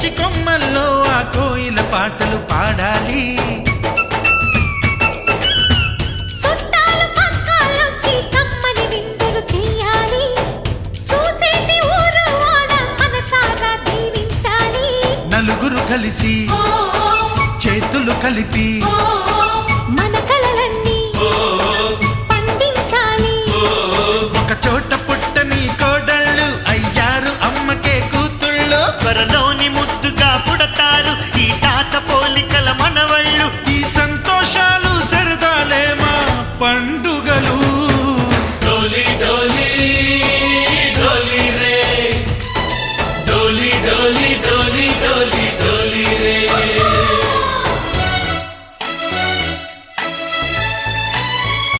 పిచ్చి కొమ్మల్లో ఆ కోయిల పాటలు పాడాలి. చుట్టాలు పక్కాలొచ్చి కమ్మని విందులు చెయ్యాలి. చూసేటి ఊరు వాడ మనసారా దీవించాలి. నలుగురు కలిసి చేతులు కలిపి మన కలలన్నీ పండించాలి. ఒక చోట పుట్టని కోడళ్ళు అయ్యారు అమ్మకే కూతుళ్ళు. త్వరలోని ముద్దుగా పుడతారు ఈ తాత పోలికల మనవళ్ళు. ఈ సంతోషాలు సరదాలే మా పండుగలు.